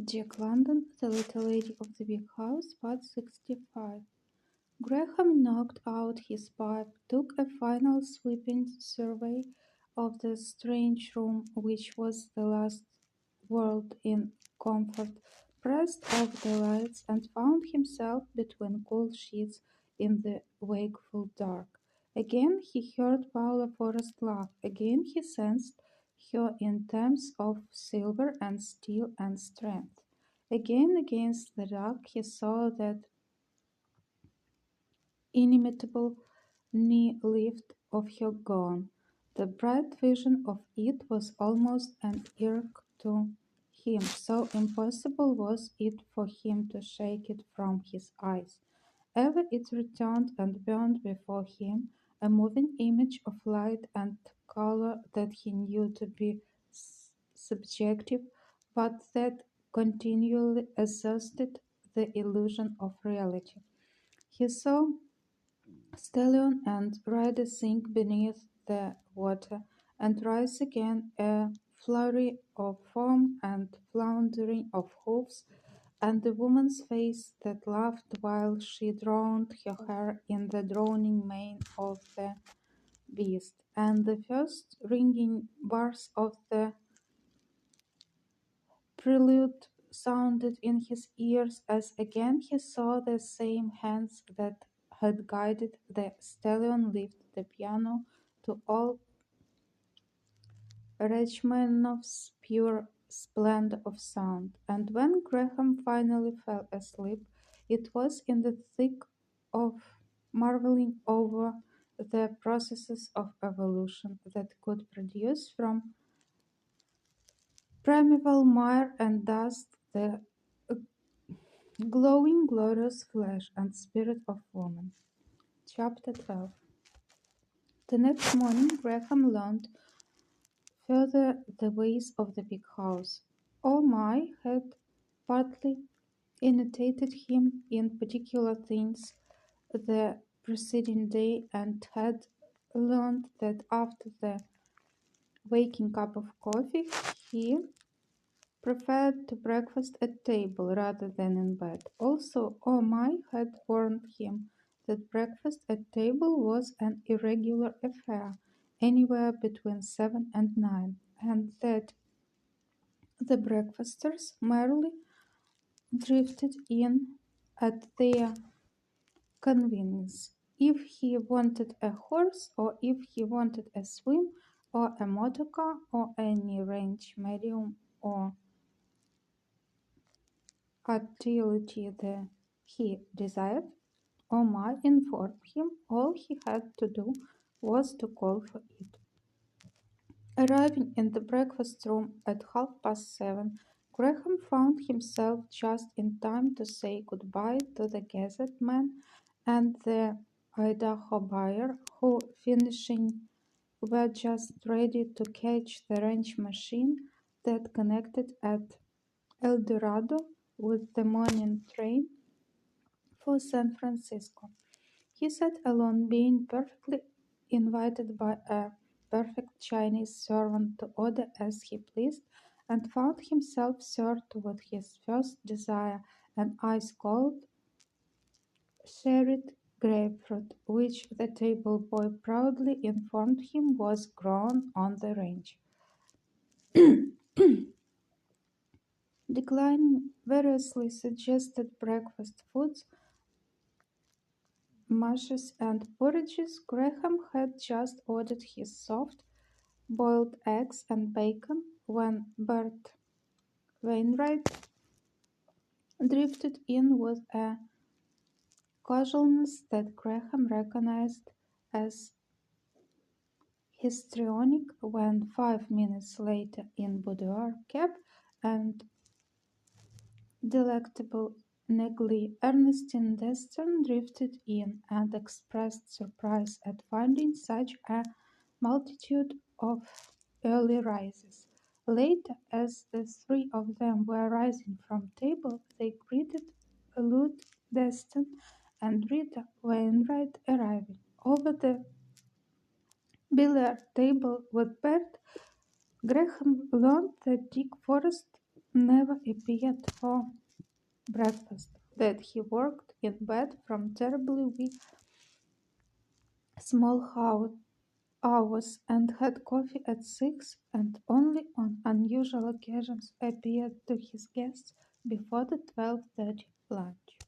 Jack London, The Little Lady of the Big House, Part 65. Graham knocked out his pipe, took a final sweeping survey of the strange room which was the last world in comfort, pressed off the lights, and found himself between cool sheets in the wakeful dark. Again he heard Paula Forrest laugh. Again he sensed her in terms of silver and steel and strength. Again against the dark he saw that inimitable knee lift of her gown. The bright vision of it was almost an irk to him, so impossible was it for him to shake it from his eyes. Ever it returned and burned before him, a moving image of light and color that he knew to be subjective, but that continually exhausted the illusion of reality. He saw stallion and rider sink beneath the water, and rise again, a flurry of foam and floundering of hoofs, and the woman's face that laughed while she drowned her hair in the droning mane of the beast, and the first ringing bars of the prelude sounded in his ears as again he saw the same hands that had guided the stallion lift the piano to all Rachmaninoff's pure splendor of sound. And when Graham finally fell asleep, it was in the thick of marveling over the processes of evolution that could produce from primeval mire and dust the glowing, glorious flesh and spirit of woman. Chapter 12. The next morning, Graham learned further the ways of the big house. My had partly imitated him in particular things the preceding day and had learned that after the waking cup of coffee he preferred to breakfast at table rather than in bed. Also, my had warned him that breakfast at table was an irregular affair, anywhere between 7 and 9, and that the breakfasters merely drifted in at their convenience. If he wanted a horse, or if he wanted a swim, or a motor car, or any range medium or utility that he desired, Omar informed him all he had to do was to call for it. Arriving in the breakfast room at 7:30, Graham found himself just in time to say goodbye to the Gazette man and the Idaho buyer, who, finishing, were just ready to catch the ranch machine that connected at El Dorado with the morning train for San Francisco. He sat alone, being perfectly invited by a perfect Chinese servant to order as he pleased, and found himself served with his first desire, an ice-cold sherried grapefruit, which the table boy proudly informed him was grown on the range. Declining variously suggested breakfast foods, mashes and porridges, Graham had just ordered his soft boiled eggs and bacon when Bert Wainwright drifted in with a casualness that Graham recognized as histrionic when 5 minutes later in boudoir cap and delectable negley Ernestine Destern drifted in and expressed surprise at finding such a multitude of early risers. Later, as the three of them were rising from table, they greeted Lud Deston and Rita Wainwright arriving. Over the billiard table with Bert, Graham learned that Dick Forrest never appeared for breakfast, that he worked in bed from terribly wee small hours and had coffee at 6 and only on unusual occasions appeared to his guests before the 12:30 lunch.